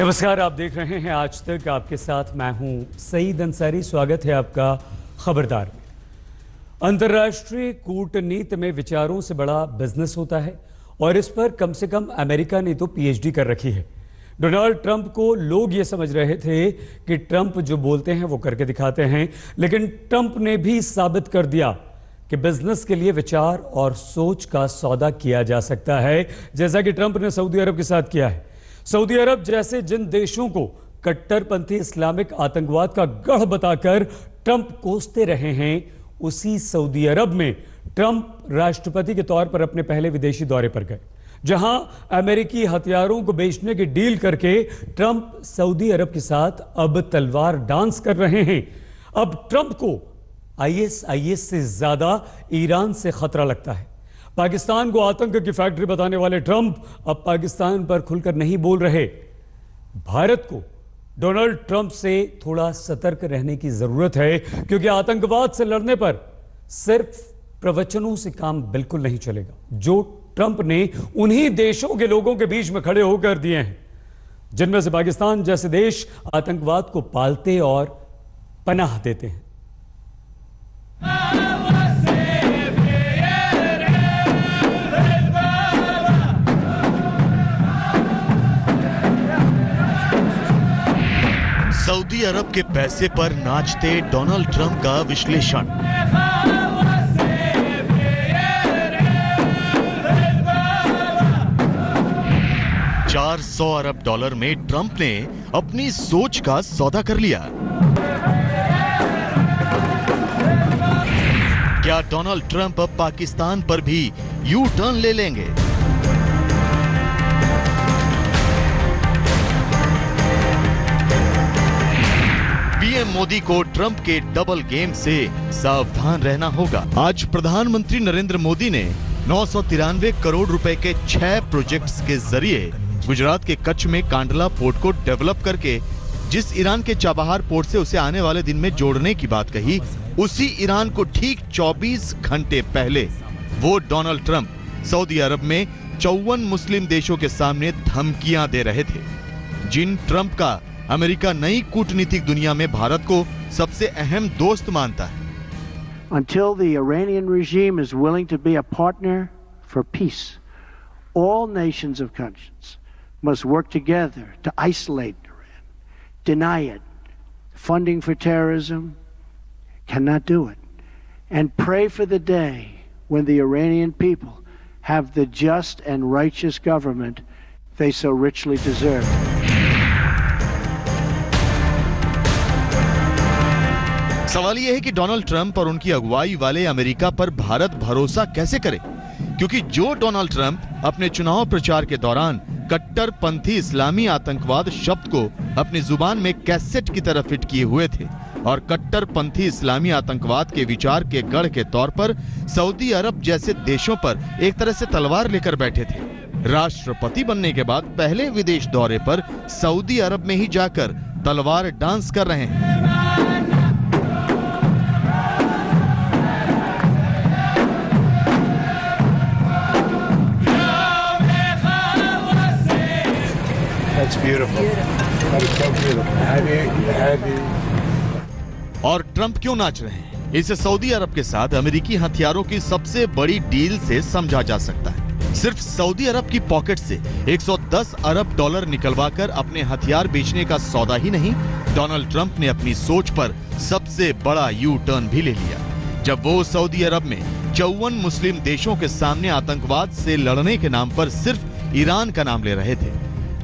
नमस्कार, आप देख रहे हैं आज तक। आपके साथ मैं हूं सईद अंसारी। स्वागत है आपका खबरदार में। अंतर्राष्ट्रीय कूटनीति में विचारों से बड़ा बिजनेस होता है और इस पर कम से कम अमेरिका ने तो पीएचडी कर रखी है। डोनाल्ड ट्रंप को लोग ये समझ रहे थे कि ट्रंप जो बोलते हैं वो करके दिखाते हैं, लेकिन ट्रंप ने भी साबित कर दिया कि बिजनेस के लिए विचार और सोच का सौदा किया जा सकता है, जैसा कि ट्रंप ने सऊदी अरब के साथ किया है। सऊदी अरब जैसे जिन देशों को कट्टरपंथी इस्लामिक आतंकवाद का गढ़ बताकर ट्रंप कोसते रहे हैं, उसी सऊदी अरब में ट्रंप राष्ट्रपति के तौर पर अपने पहले विदेशी दौरे पर गए, जहां अमेरिकी हथियारों को बेचने की डील करके ट्रंप सऊदी अरब के साथ अब तलवार डांस कर रहे हैं। अब ट्रंप को आईएसआईएस से ज्यादा ईरान से खतरा लगता है। पाकिस्तान को आतंक की फैक्ट्री बताने वाले ट्रंप अब पाकिस्तान पर खुलकर नहीं बोल रहे। भारत को डोनाल्ड ट्रंप से थोड़ा सतर्क रहने की जरूरत है, क्योंकि आतंकवाद से लड़ने पर सिर्फ प्रवचनों से काम बिल्कुल नहीं चलेगा, जो ट्रंप ने उन्हीं देशों के लोगों के बीच में खड़े होकर दिए हैं, जिनमें से पाकिस्तान जैसे देश आतंकवाद को पालते और पनाह देते हैं। सऊदी अरब के पैसे पर नाचते डोनाल्ड ट्रंप का विश्लेषण। $400 अरब में ट्रंप ने अपनी सोच का सौदा कर लिया। क्या डोनाल्ड ट्रंप अब पाकिस्तान पर भी यू टर्न ले लेंगे? पीएम मोदी को ट्रंप के डबल गेम से सावधान रहना होगा। आज प्रधानमंत्री नरेंद्र मोदी ने 993 करोड़ रुपए के 6 प्रोजेक्ट्स के जरिए गुजरात के कच्छ में कांडला पोर्ट को डेवलप करके जिस ईरान के चाबहार पोर्ट से उसे आने वाले दिन में जोड़ने की बात कही, उसी ईरान को ठीक 24 घंटे पहले वो डोनाल्ड ट्रंप सऊदी अरब में 54 मुस्लिम देशों के सामने धमकियां दे रहे थे, जिन ट्रंप का अमेरिका नई कूटनीतिक दुनिया में भारत को सबसे अहम दोस्त मानता है। Until the Iranian regime is willing to be a partner for peace, all nations of conscience must work together to isolate Iran, deny it, funding for terrorism, cannot do it, and pray for the day when the Iranian people have the just and righteous government they so richly deserve. सवाल यह है कि Donald Trump और उनकी अगुवाई वाले America पर भारत भरोसा कैसे करे, क्योंकि जो डोनाल्ड ट्रंप अपने चुनाव प्रचार के दौरान कट्टरपंथी इस्लामी आतंकवाद शब्द को अपनी जुबान में कैसेट की तरह फिट किए हुए थे और कट्टरपंथी इस्लामी आतंकवाद के विचार के गढ़ के तौर पर सऊदी अरब जैसे देशों पर एक तरह से तलवार लेकर बैठे थे, राष्ट्रपति बनने के बाद पहले विदेश दौरे पर सऊदी अरब में ही जाकर तलवार डांस कर रहे हैं। That's beautiful. That is so beautiful. Happy. और ट्रंप क्यों नाच रहे हैं? इसे सऊदी अरब के साथ अमेरिकी हथियारों की सबसे बड़ी डील से समझा जा सकता है। सिर्फ सऊदी अरब की पॉकेट से $110 अरब निकलवाकर अपने हथियार बेचने का सौदा ही नहीं, डोनाल्ड ट्रंप ने अपनी सोच पर सबसे बड़ा यू टर्न भी ले लिया, जब वो सऊदी अरब में 54 मुस्लिम देशों के सामने आतंकवाद से लड़ने के नाम पर सिर्फ ईरान का नाम ले रहे थे।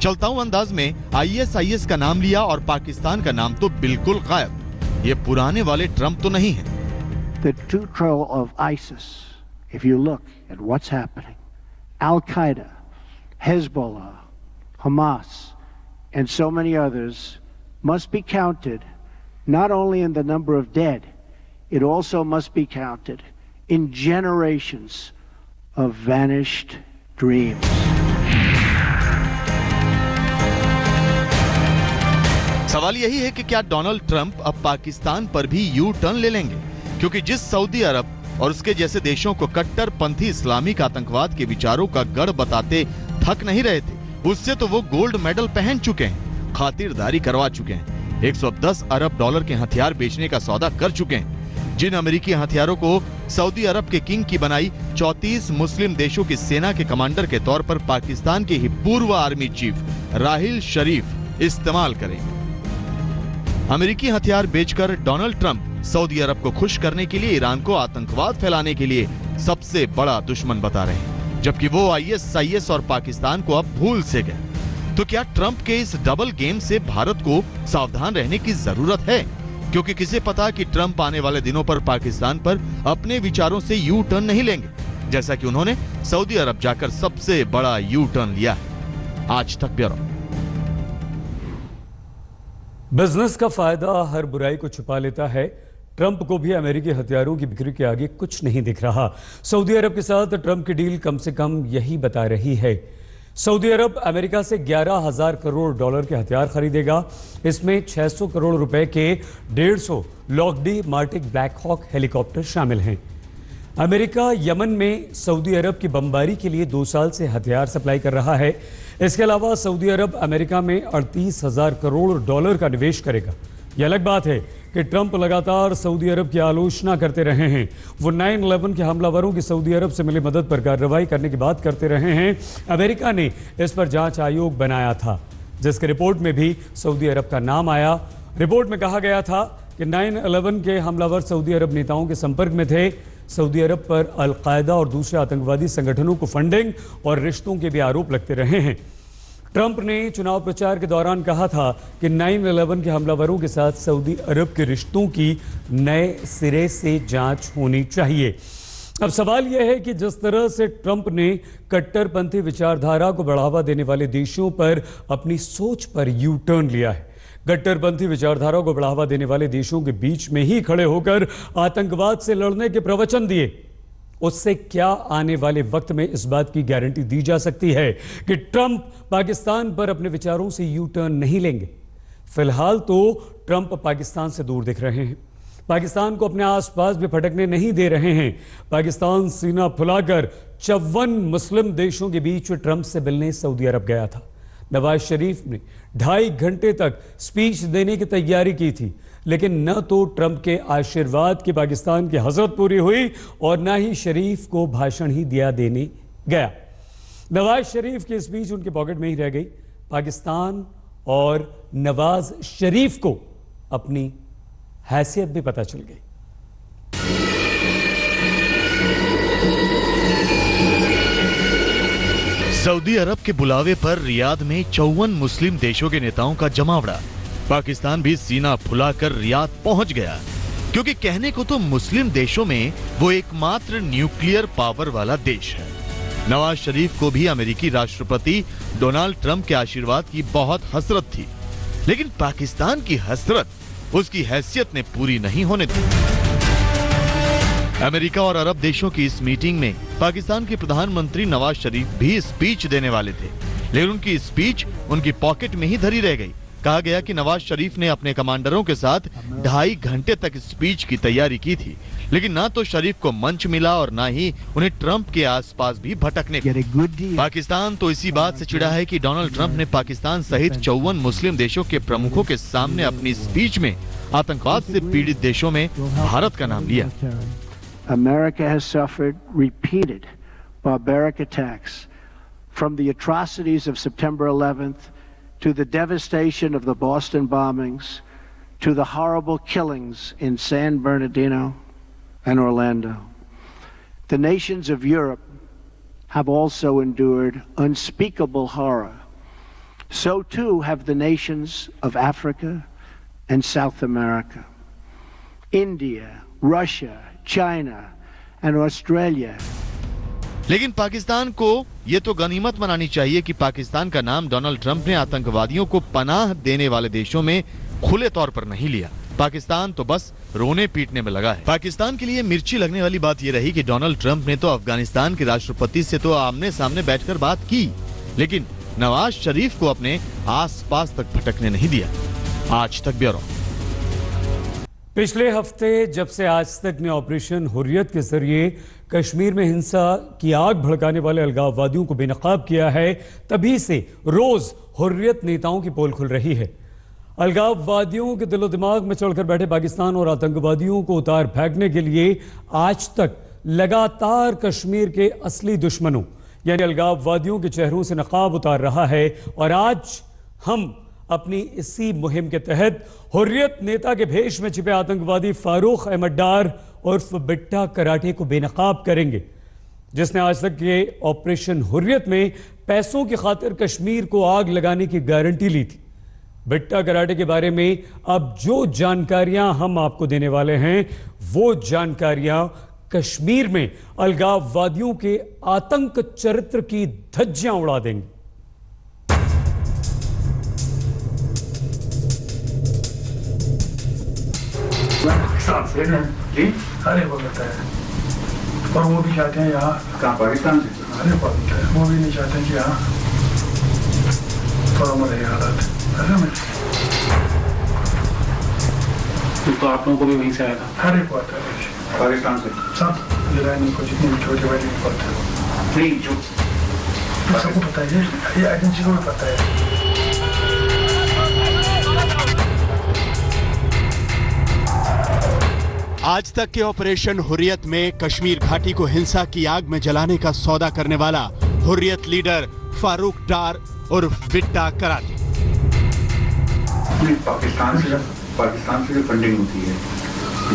चलता हूं अंदाज में आईएसआईएस का नाम लिया और पाकिस्तान का नाम तो बिल्कुल गायब। ये पुराने वाले ट्रंप तो नहीं है। The true trail of ISIS, if you look at what's happening, Al-Qaeda, Hezbollah, Hamas, and so many others must be counted not only in the number of dead, it also must be counted in generations of vanished dreams. सवाल यही है कि क्या Donald Trump अब पाकिस्तान पर भी U turn ले लेंगे, क्योंकि जिस सऊदी अरब और उसके जैसे देशों को कट्टरपंथी इस्लामिक आतंकवाद के विचारों का गढ़ बताते थक नहीं रहे थे, उससे तो वो गोल्ड मेडल पहन चुके हैं। खातिरदारी करवा चुके हैं। 110 अरब डॉलर के हथियार बेचने का सौदा कर चुके हैं। जिन अमेरिकी हथियारों को सऊदी अरब के किंग की बनाई 34 मुस्लिम देशों की सेना के कमांडर के तौर पर पाकिस्तान के ही पूर्व आर्मी चीफ राहिल शरीफ इस्तेमाल करेंगे। अमेरिकी हथियार बेचकर डोनाल्ड ट्रंप सऊदी अरब को खुश करने के लिए ईरान को आतंकवाद फैलाने के लिए सबसे बड़ा दुश्मन बता रहे हैं, जबकि वो ISIS और पाकिस्तान को अब भूल से गए। तो क्या ट्रंप के इस डबल गेम से भारत को सावधान रहने की जरूरत है? क्योंकि किसे पता कि ट्रंप आने वाले दिनों पर पाकिस्तान पर अपने विचारों से यू टर्न नहीं लेंगे, जैसा कि उन्होंने सऊदी अरब जाकर सबसे बड़ा यू टर्न लिया है। आज तक ब्यूरो। बिजनेस का फायदा हर बुराई को छुपा लेता है। ट्रंप को भी अमेरिकी हथियारों की बिक्री के आगे कुछ नहीं दिख रहा। सऊदी अरब के साथ ट्रंप की डील कम से कम यही बता रही है। सऊदी अरब अमेरिका से 11,000 करोड़ डॉलर के हथियार खरीदेगा। इसमें 600 करोड़ रुपए के 150 Lockheed Martin Black Hawk helicopter शामिल हैं। अमेरिका यमन में सऊदी अरब की बमबारी के लिए 2 साल से हथियार सप्लाई कर रहा है। इसके अलावा सऊदी अरब अमेरिका में 38,000 करोड़ डॉलर का निवेश करेगा। यह अलग बात है कि ट्रंप लगातार सऊदी अरब की आलोचना करते रहे हैं। वो 9/11 के हमलावरों की सऊदी अरब से मिली मदद पर कार्रवाई करने की बात करते रहे हैं। अमेरिका ने इस पर जांच आयोग बनाया था, जिसके रिपोर्ट में भी सऊदी अरब का नाम आया। रिपोर्ट में कहा गया था कि 9/11 के हमलावर सऊदी अरब नेताओं के संपर्क में थे। सऊदी अरब पर अल-कायदा और दूसरे आतंकवादी संगठनों को फंडिंग और रिश्तों के भी आरोप लगते रहे हैं। ट्रंप ने चुनाव प्रचार के दौरान कहा था कि 9/11 के हमलावरों के साथ सऊदी अरब के रिश्तों की नए सिरे से जांच होनी चाहिए। अब सवाल यह है कि जिस तरह से ट्रंप ने कट्टरपंथी विचारधारा को बढ़ावा देने वाले देशों पर अपनी सोच पर यू टर्न लिया है, कट्टरपंथी विचारधारा को बढ़ावा देने वाले देशों के बीच में ही खड़े होकर आतंकवाद से लड़ने के प्रवचन दिए, उससे क्या आने वाले वक्त में इस बात की गारंटी दी जा सकती है कि ट्रंप पाकिस्तान पर अपने विचारों से यू टर्न नहीं लेंगे? फिलहाल तो ट्रंप पाकिस्तान से दूर दिख रहे हैं, पाकिस्तान को अपने आसपास भी भटकने नहीं दे रहे हैं। पाकिस्तान सीना फुलाकर 54 मुस्लिम देशों के बीच ट्रंप से मिलने सऊदी अरब गया था। नवाज शरीफ ने 2.5 घंटे तक स्पीच देने की तैयारी की थी, लेकिन न तो ट्रंप के आशीर्वाद की पाकिस्तान की हसरत पूरी हुई और न ही शरीफ को भाषण ही दिया देने गया। नवाज शरीफ की स्पीच उनके पॉकेट में ही रह गई। पाकिस्तान और नवाज शरीफ को अपनी हैसियत भी पता चल गई। सऊदी अरब के बुलावे पर रियाद में 54 मुस्लिम देशों के नेताओं का जमावड़ा। पाकिस्तान भी सीना फुलाकर रियाद पहुंच गया, क्योंकि कहने को तो मुस्लिम देशों में वो एकमात्र न्यूक्लियर पावर वाला देश है। नवाज शरीफ को भी अमेरिकी राष्ट्रपति डोनाल्ड ट्रंप के आशीर्वाद की बहुत हसरत थी, लेकिन पाकिस्तान की हसरत उसकी हैसियत ने पूरी नहीं होने दी। अमेरिका और अरब देशों की इस मीटिंग में पाकिस्तान के प्रधानमंत्री नवाज शरीफ भी स्पीच देने वाले थे, लेकिन उनकी स्पीच उनकी पॉकेट में ही धरी रह गई। कहा गया कि नवाज शरीफ ने अपने कमांडरों के साथ 2.5 घंटे तक स्पीच की तैयारी की थी, लेकिन ना तो शरीफ को मंच मिला और ना ही उन्हें ट्रंप के आसपास भी भटकने को। पाकिस्तान तो इसी बात से चिढ़ा है कि डोनाल्ड ट्रंप ने पाकिस्तान सहित 54 मुस्लिम देशों के प्रमुखों के सामने अपनी स्पीच में आतंकवाद से पीड़ित देशों में भारत का नाम लिया। America has suffered repeated barbaric attacks, from the atrocities of September 11th to the devastation of the Boston bombings to the horrible killings in San Bernardino and Orlando. The nations of Europe have also endured unspeakable horror. So too have the nations of Africa and South America, India, Russia, China and Australia. लेकिन पाकिस्तान को ये तो गनीमत मनानी चाहिए कि पाकिस्तान का नाम डोनाल्ड ट्रंप ने आतंकवादियों को पनाह देने वाले देशों में खुले तौर पर नहीं लिया। पाकिस्तान तो बस रोने पीटने में लगा है। पाकिस्तान के लिए मिर्ची लगने वाली बात ये रही कि डोनाल्ड ट्रंप ने तो अफगानिस्तान के राष्ट्रपति से तो आमने सामने बैठकर बात की, लेकिन नवाज शरीफ को अपने आसपास तक भटकने नहीं दिया। आज तक ब्यूरो। पिछले हफ्ते जब से आज तक ने ऑपरेशन हुर्रियत के जरिए कश्मीर में हिंसा की आग भड़काने वाले अलगाववादियों को बेनकाब किया है, तभी से रोज हुर्रियत नेताओं की पोल खुल रही है। अलगाववादियों के दिलो दिमाग में चढ़कर बैठे पाकिस्तान और आतंकवादियों को उतार फेंकने के लिए आज तक लगातार कश्मीर के असली दुश्मनों यानी अलगाववादियों के चेहरों से नकाब उतार रहा है। और आज हम अपनी इसी मुहिम के तहत हुर्रियत नेता के भेष में छिपे आतंकवादी फारूक अहमद डार उर्फ बिट्टा कराटे को बेनकाब करेंगे, जिसने आज तक के ऑपरेशन हुर्रियत में पैसों की खातिर कश्मीर को आग लगाने की गारंटी ली थी। बिट्टा कराटे के बारे में अब जो जानकारियां हम आपको देने वाले हैं, वो जानकारियां कश्मीर में अलगाववादियों के आतंक चरित्र की धज्जियां उड़ा देंगी। जी अरे वो कहता है, और वो भी चाहते हैं यहाँ कहाँ पाकिस्तान से, अरे वो भी नहीं चाहते कि यहाँ थोड़ा मरे हालात ऐसा में। तो आप लोगों को भी वहीं से आया था? हर एक बात है पाकिस्तान से सब ईरानी को जितने भी छोटे बड़े बात है नहीं, जो सबको पता है, ये एजेंसी को भी पता है। आज तक के ऑपरेशन हुर्रियत में कश्मीर घाटी को हिंसा की आग में जलाने का सौदा करने वाला हुर्रियत लीडर फारूक डार उर्फ बिट्टा कराटे। पाकिस्तान से जो फंडिंग होती है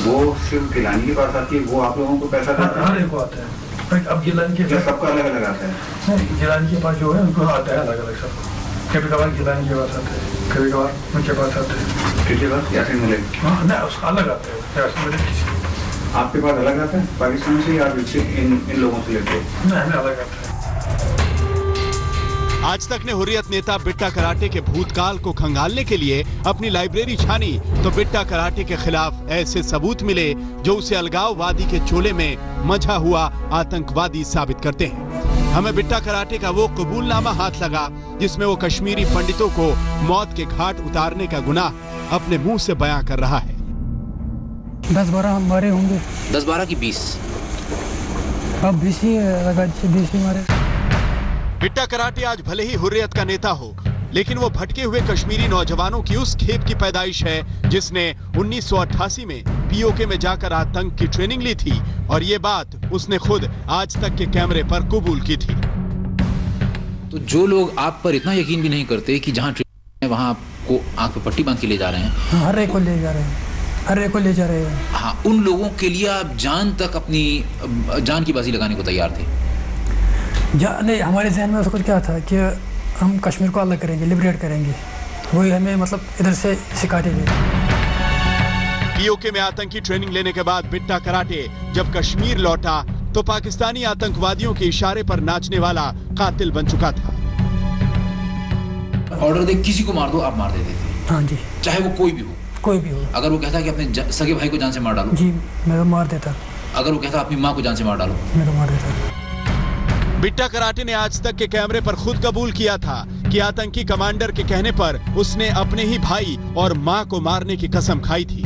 वो सिर्फ गिलानी के पास आती है, वो आप लोगों को पैसा देता है? हर एक को आता है। अब गिलानी के पास सबका अलग अलग आता है? नहीं, गिलानी के पास जो है उनको आता है अलग अलग सबको। कभी कभार गिलानी के पास आते हैं, कभी कभार उनके पास आते हैं। किसके पास? यासीन मलिक? हाँ नहीं, उसका अलग आता है यासीन मलिक किसी। आपके पास अलग आता है पाकिस्तान से या इन लोगों से लेते? नहीं, हमें अलग आता है। आज तक ने हुर्रियत नेता बिट्टा कराटे के भूतकाल को खंगालने के लिए अपनी लाइब्रेरी छानी तो बिट्टा कराटे के खिलाफ ऐसे सबूत मिले जो उसे अलगाववादी के चोले में मंझा हुआ आतंकवादी साबित करते हैं। हमें बिट्टा कराटे का वो कबूलनामा हाथ लगा जिसमें वो कश्मीरी पंडितों को मौत के घाट उतारने का गुनाह अपने मुंह से बयां कर रहा है। 10-12 हमारे होंगे। 10-12 की 20? अब 20 ही लगा, 20 ही हमारे। बिट्टा कराटे आज भले ही हुर्रियत का नेता हो, लेकिन वो भटके हुए कश्मीरी नौजवानों की उस खेप की पैदाइश है जिसने 1988 में पीओके में जाकर आतंक की ट्रेनिंग ली थी और ये बात उसने खुद आज तक के कैमरे पर कबूल की थी। तो जो लोग आप पर इतना यकीन भी नहीं करते कि जहां ट्रेनिंग है वहां आपको आंख पे पट्टी बांध के ले जा रहे हैं, हर एक को ले जा रहे हैं, हर एक को ले जा रहे हैं। हाँ, उन लोगों के लिए आप जान तक अपनी जान की बाजी लगाने को तैयार थे? नहीं, हमारे जहन में कुछ क्या था कि हम कश्मीर को अलग करेंगे, लिबरेट करेंगे, वही हमें मतलब इधर से सिखाते थे। पीओके में आतंकी ट्रेनिंग लेने के बाद बिट्टा कराटे जब कश्मीर लौटा तो पाकिस्तानी आतंकवादियों के इशारे पर नाचने वाला कातिल बन चुका था। ऑर्डर दे किसी को मार दो, आप मार देते थे? हाँ जी। चाहे वो कोई भी हो? कोई भी हो। अगर वो कहता कि अपने सगे भाई को जान से मार डालो? जी, मैं तो मार देता। अगर वो कहता अपनी माँ को जान से मार डालो? मैं तो मार देता। बिट्टा कराटे ने आज तक के कैमरे पर खुद कबूल किया था कि आतंकी कमांडर के कहने पर उसने अपने ही भाई और मां को मारने की कसम खाई थी।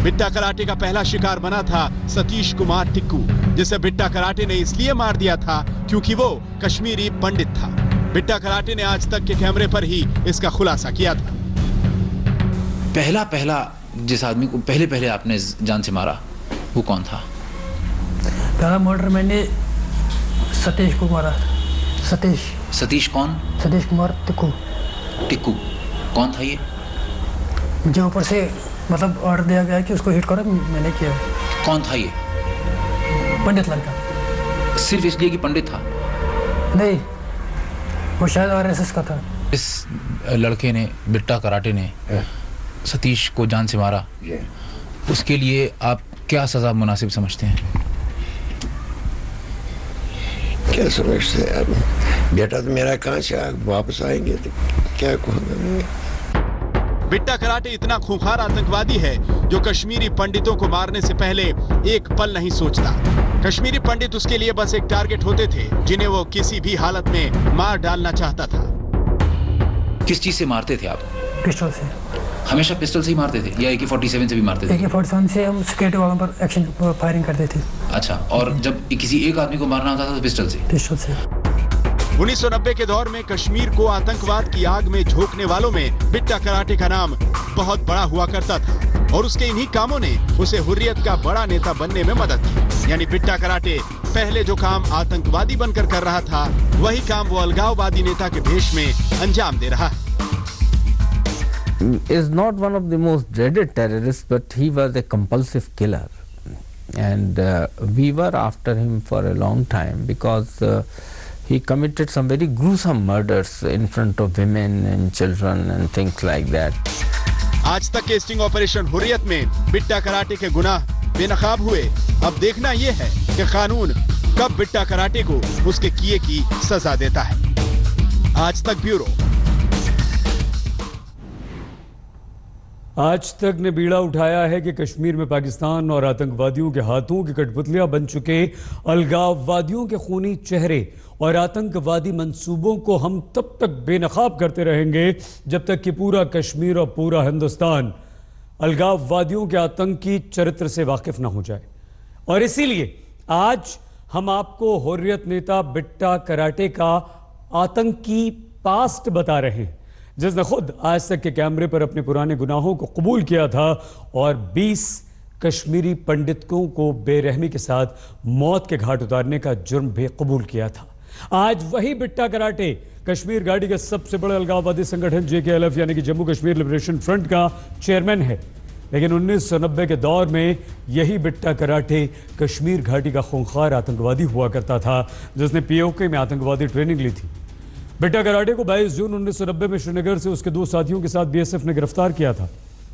बिट्टा कराटे का पहला शिकार बना था सतीश कुमार टिक्कू, जिसे बिट्टा कराटे ने इसलिए मार दिया था क्योंकि वो कश्मीरी पंडित था। बिट्टा कराटे ने आज तक के कैमरे पर ही इसका खुलासा किया था। पहला जिस आदमी को पहले आपने जान से मारा वो कौन था? पहला मर्डर मैंने सतीश को मारा। सतीश कौन? सतीश कुमार टिक्कू कौन था ये? मुझे ऊपर से मतलब ऑर्डर दिया गया कि उसको हिट करो, मैंने किया। कौन था ये? पंडित लड़का। सिर्फ इसलिए कि पंडित था? नहीं, वो शायद आरएसएस का था। इस लड़के ने, बिट्टा कराटे ने सतीश को जान से मारा, उसके लिए आप क्या सजा मुनासिब समझते हैं? क्या समझते हैं आप? बेटा तो मेरा कहाँ से वापस आएंगे तो क्या कहूँगा। बिट्टा कराटे इतना खूंखार आतंकवादी है जो कश्मीरी पंडितों को मारने से पहले एक पल नहीं सोचता। कश्मीरी पंडित उसके लिए बस एक टारगेट होते थे जिन्हें वो किसी भी हालत में मार डालना चाहता था। किस चीज से मारते थे आप? पिस्टल से। हमेशा पिस्टल से ही मारते थे या AK-47 से भी मारते थे? AK-47 से हम सिक्योरिटी वालों पर एक्शन फायरिंग करते थे। अच्छा, और जब किसी एक आदमी को मारना होता था तो पिस्टल से? पिस्टल से। 1990 के दौर में कश्मीर को आतंकवाद की आग में झोंकने वालों में बिट्टा कराटे का नाम बहुत बड़ा हुआ करता था और उसके इन्हीं कामों ने उसे हुर्रियत का बड़ा नेता बनने में मदद की। यानी बिट्टा कराटे पहले जो काम आतंकवादी बनकर कर रहा था, वही काम वो अलगाववादी नेता के भेष में अंजाम दे रहा है। Is not one of the most dreaded terrorists, but he was a compulsive killer, and we were after him for a long time because he committed some very gruesome murders in front of women and children and things like that. आज तक के sting operation Hurriyat में Bitta karate के गुनाह बेनकाब हुए। अब देखना ये है कि कानून कब बिट्टा कराटे को उसके किए की सजा देता है। आज तक ब्यूरो। आज तक ने बीड़ा उठाया है कि कश्मीर में पाकिस्तान और आतंकवादियों के हाथों की कठपुतलियां बन चुके अलगाववादियों के खूनी चेहरे और आतंकवादी मंसूबों को हम तब तक बेनकाब करते रहेंगे जब तक कि पूरा कश्मीर और पूरा हिंदुस्तान अलगाववादियों के आतंकी चरित्र से वाकिफ ना हो जाए। और इसीलिए आज हम आपको हुर्रियत नेता बिट्टा कराटे का आतंकी पास्ट बता रहे हैं, जिसने खुद आज तक के कैमरे पर अपने पुराने गुनाहों को कबूल किया था और 20 कश्मीरी पंडितों को बेरहमी के साथ मौत के घाट उतारने का जुर्म भी कबूल किया था। आज वही बिट्टा कराटे कश्मीर घाटी के सबसे बड़े अलगाववादी संगठन JKLF यानी कि जम्मू कश्मीर लिबरेशन फ्रंट का चेयरमैन है। लेकिन 1990 के दौर में यही बिट्टा कराटे कश्मीर घाटी का खूंखार आतंकवादी हुआ करता था, जिसने POK में आतंकवादी ट्रेनिंग ली थी। बिट्टा कराटे को 22 जून 1990 में श्रीनगर से उसके 2 साथियों के साथ BSF ने गिरफ्तार किया था।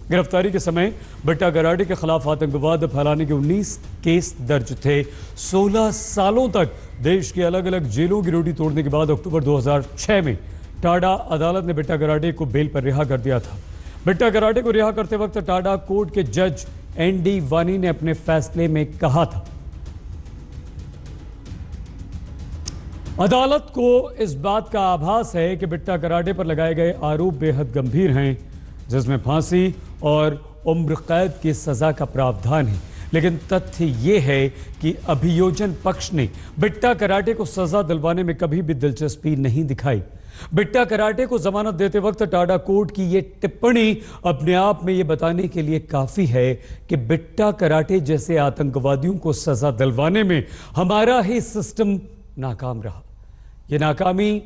गिरफ्तारी के समय बिट्टा कराटे के खिलाफ आतंकवाद फैलाने के 19 केस दर्ज थे। 16 सालों तक देश की अलग अलग जेलों की रोटी तोड़ने के बाद अक्टूबर 2006 में टाडा अदालत ने बिट्टा कराटे को बेल पर रिहा कर दिया था। बिट्टा कराटे को रिहा करते वक्त टाडा कोर्ट के जज ND वानी ने अपने फैसले में कहा था, अदालत को इस बात का आभास है कि बिट्टा कराटे पर लगाए गए आरोप बेहद गंभीर हैं, जिसमें फांसी और उम्र कैद की सजा का प्रावधान है। लेकिन तथ्य यह है कि अभियोजन पक्ष ने बिट्टा कराटे को सजा दिलवाने में कभी भी दिलचस्पी नहीं दिखाई। बिट्टा कराटे को जमानत देते वक्त टाडा कोर्ट की यह टिप्पणी अपने आप में यह बताने के लिए काफी है कि बिट्टा कराटे जैसे आतंकवादियों को सजा दिलवाने में हमारा ही सिस्टम नाकाम रहा। यह नाकामी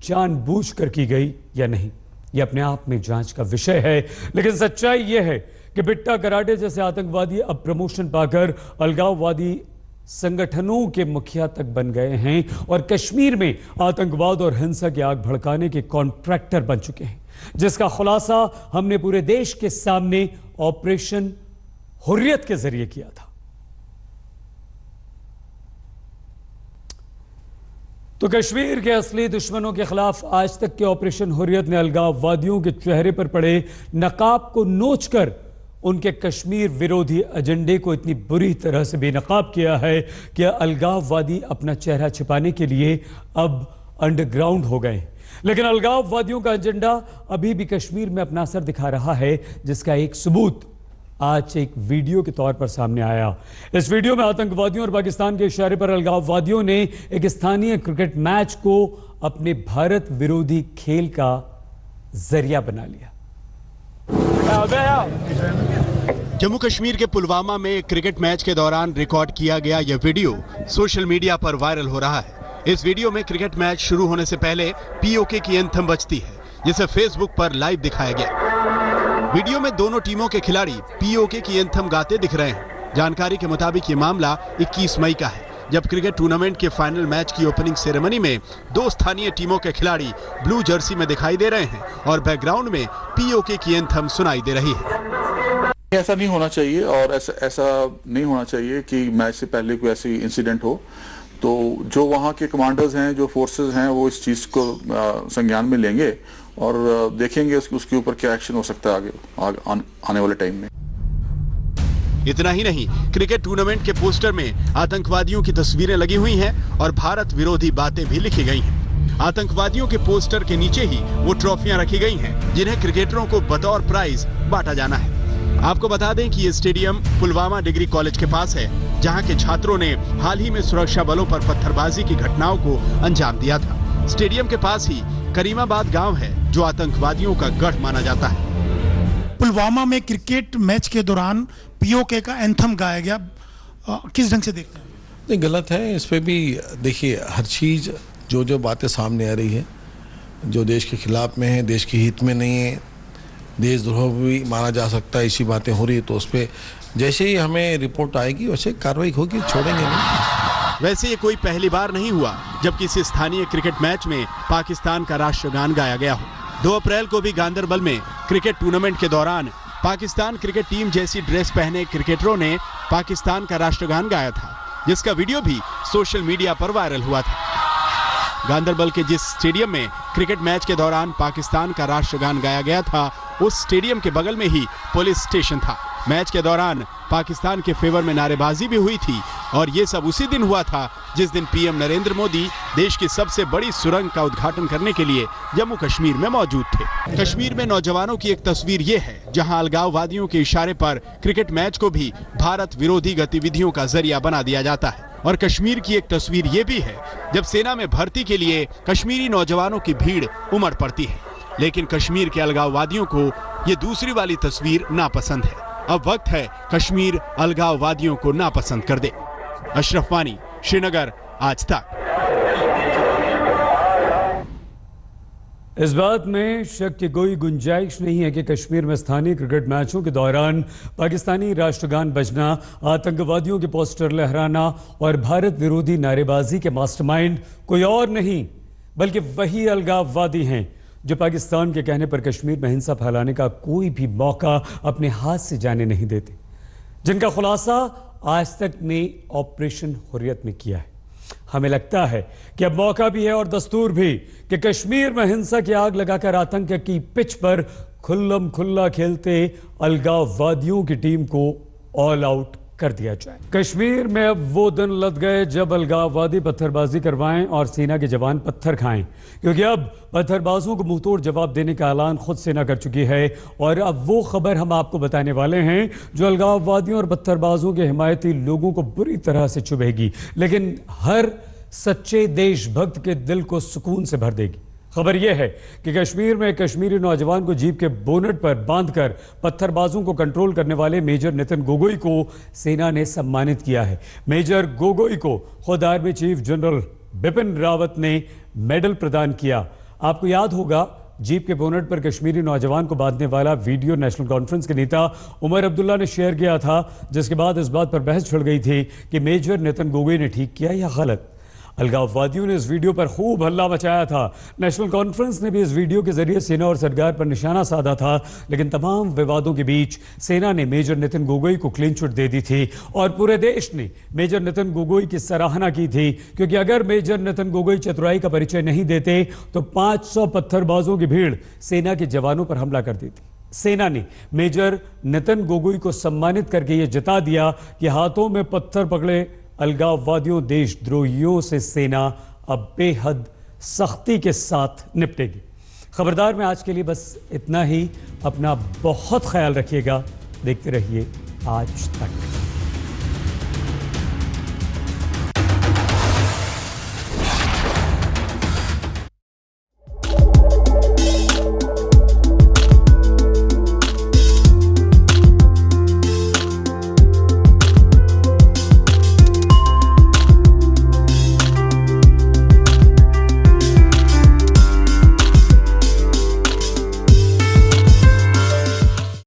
जानबूझकर की गई या नहीं, यह अपने आप में जांच का विषय है। लेकिन सच्चाई यह है कि बिट्टा कराटे जैसे आतंकवादी अब प्रमोशन पाकर अलगाववादी संगठनों के मुखिया तक बन गए हैं और कश्मीर में आतंकवाद और हिंसा की आग भड़काने के कॉन्ट्रैक्टर बन चुके हैं, जिसका खुलासा हमने पूरे देश के सामने ऑपरेशन हुर्रियत के जरिए किया था। तो कश्मीर के असली दुश्मनों के खिलाफ आज तक के ऑपरेशन हुर्रियत ने अलगाववादियों के चेहरे पर पड़े नकाब को नोचकर उनके कश्मीर विरोधी एजेंडे को इतनी बुरी तरह से बेनकाब किया है कि अलगाववादी अपना चेहरा छिपाने के लिए अब अंडरग्राउंड हो गए। लेकिन अलगाववादियों का एजेंडा अभी भी कश्मीर में अपना असर दिखा रहा है, जिसका एक सबूत आज एक वीडियो के तौर पर सामने आया। इस वीडियो में आतंकवादियों और पाकिस्तान के इशारे पर अलगाववादियों ने एक स्थानीय क्रिकेट मैच को अपने भारत विरोधी खेल का जरिया बना लिया। जम्मू कश्मीर के पुलवामा में एक क्रिकेट मैच के दौरान रिकॉर्ड किया गया यह वीडियो सोशल मीडिया पर वायरल हो रहा है। इस वीडियो में क्रिकेट मैच शुरू होने से पहले POK की एंथम बजती है, जिसे फेसबुक पर लाइव दिखाया गया। वीडियो में दोनों टीमों के खिलाड़ी POK की एंथम गाते दिख रहे हैं। जानकारी के मुताबिक ये मामला 21 मई का है, जब क्रिकेट टूर्नामेंट के फाइनल मैच की ओपनिंग सेरेमनी में 2 स्थानीय टीमों के खिलाड़ी ब्लू जर्सी में दिखाई दे रहे हैं और बैकग्राउंड में POK की एंथम सुनाई दे रही है। ऐसा नहीं होना चाहिए और ऐसा नहीं होना चाहिए कि मैच से पहले कोई ऐसी इंसिडेंट हो। तो जो वहाँ के कमांडर्स हैं, जो फोर्सेस हैं, वो इस चीज़ को संज्ञान में लेंगे और देखेंगे उसके ऊपर क्या एक्शन हो सकता है आने वाले टाइम में। इतना ही नहीं, क्रिकेट टूर्नामेंट के पोस्टर में आतंकवादियों की तस्वीरें लगी हुई हैं और भारत विरोधी बातें भी लिखी गई हैं। आतंकवादियों के पोस्टर के नीचे ही वो ट्रॉफियां रखी गई हैं, जिन्हें क्रिकेटरों को बतौर प्राइज बांटा जाना है। आपको बता दें कि ये स्टेडियम पुलवामा डिग्री कॉलेज के पास है, जहां के छात्रों ने हाल ही में सुरक्षा बलों पर पत्थरबाजी की घटनाओं को अंजाम दिया था। स्टेडियम के पास ही करीमाबाद गांव है, जो आतंकवादियों का गढ़ माना जाता है। पुलवामा में क्रिकेट मैच के दौरान पीओके का एंथम गाया गया, किस ढंग से देखते हैं? नहीं, गलत है। इस पे भी देखिए, हर चीज़ जो बातें सामने आ रही है, जो देश के खिलाफ में है, देश के हित में नहीं है, देशद्रोह भी माना जा सकता है, ऐसी बातें हो रही है, तो उस पर जैसे ही हमें रिपोर्ट आएगी वैसे कार्रवाई होगी, छोड़ेंगे नहीं। वैसे ये कोई पहली बार नहीं हुआ जब किसी स्थानीय क्रिकेट मैच में पाकिस्तान का राष्ट्रगान गाया गया हो। 2 अप्रैल को भी गांदरबल में क्रिकेट टूर्नामेंट के दौरान पाकिस्तान क्रिकेट टीम जैसी ड्रेस पहने क्रिकेटरों ने पाकिस्तान का राष्ट्रगान गाया था, जिसका वीडियो भी सोशल मीडिया पर वायरल हुआ था। गांदरबल के जिस स्टेडियम में क्रिकेट मैच के दौरान पाकिस्तान का राष्ट्रगान गाया गया था, उस स्टेडियम के बगल में ही पुलिस स्टेशन था। मैच के दौरान पाकिस्तान के फेवर में नारेबाजी भी हुई थी, और ये सब उसी दिन हुआ था जिस दिन पीएम नरेंद्र मोदी देश की सबसे बड़ी सुरंग का उद्घाटन करने के लिए जम्मू कश्मीर में मौजूद थे। कश्मीर में नौजवानों की एक तस्वीर ये है, जहां अलगाववादियों के इशारे पर क्रिकेट मैच को भी भारत विरोधी गतिविधियों का जरिया बना दिया जाता है। और कश्मीर की एक तस्वीर ये भी है, जब सेना में भर्ती के लिए कश्मीरी नौजवानों की भीड़ उमड़ पड़ती है। लेकिन कश्मीर के अलगाववादियों को ये दूसरी वाली तस्वीर नापसंद है। अब वक्त है कश्मीर अलगाववादियों को नापसंद कर दे। अशरफ वानी, श्रीनगर, आज तक। इस बात में शक की कोई गुंजाइश नहीं है कि कश्मीर में स्थानीय क्रिकेट मैचों के दौरान पाकिस्तानी राष्ट्रगान बजना, आतंकवादियों के पोस्टर लहराना और भारत विरोधी नारेबाजी के मास्टरमाइंड कोई और नहीं बल्कि वही अलगाववादी हैं जो पाकिस्तान के कहने पर कश्मीर में हिंसा फैलाने का कोई भी मौका अपने हाथ से जाने नहीं देते, जिनका खुलासा आज तक ने ऑपरेशन हुर्रियत में किया है। हमें लगता है कि अब मौका भी है और दस्तूर भी कि कश्मीर में हिंसा की आग लगाकर आतंक की पिच पर खुल्लम खुल्ला खेलते अलगाववादियों की टीम को ऑल आउट कर दिया जाए। कश्मीर में अब वो दिन लद गए जब अलगाववादी पत्थरबाजी करवाएं और सेना के जवान पत्थर खाएं, क्योंकि अब पत्थरबाजों को मुंहतोड़ जवाब देने का ऐलान खुद सेना कर चुकी है। और अब वो खबर हम आपको बताने वाले हैं जो अलगाववादियों और पत्थरबाजों के हिमायती लोगों को बुरी तरह से चुभेगी, लेकिन हर सच्चे देशभक्त के दिल को सुकून से भर देगी। खबर यह है कि कश्मीर में कश्मीरी नौजवान को जीप के बोनट पर बांधकर पत्थरबाजों को कंट्रोल करने वाले मेजर नितिन गोगोई को सेना ने सम्मानित किया है। मेजर गोगोई को खुद army chief general Bipin Rawat ने मेडल प्रदान किया। आपको याद होगा, जीप के बोनट पर कश्मीरी नौजवान को बांधने वाला वीडियो नेशनल कॉन्फ्रेंस के नेता उमर अब्दुल्ला ने शेयर किया था, जिसके बाद इस बात पर बहस छिड़ गई थी कि मेजर नितिन गोगोई ने ठीक किया या गलत। अलगाववादियों ने इस वीडियो पर खूब हल्ला मचाया था। नेशनल कॉन्फ्रेंस ने भी इस वीडियो के जरिए सेना और सरकार पर निशाना साधा था, लेकिन तमाम विवादों के बीच सेना ने मेजर नितिन गोगोई को क्लीन चिट दे दी थी और पूरे देश ने मेजर नितिन गोगोई की सराहना की थी, क्योंकि अगर मेजर नितिन गोगोई चतुराई का परिचय नहीं देते तो 500 पत्थरबाजों की भीड़ सेना के जवानों पर हमला कर देती। सेना ने मेजर नितिन गोगोई को सम्मानित करके यह जता दिया कि हाथों में पत्थर पकड़े अलगाववादियों देशद्रोहियों से सेना अब बेहद सख्ती के साथ निपटेगी। खबरदार में आज के लिए बस इतना ही। अपना बहुत ख्याल रखिएगा। देखते रहिए आज तक।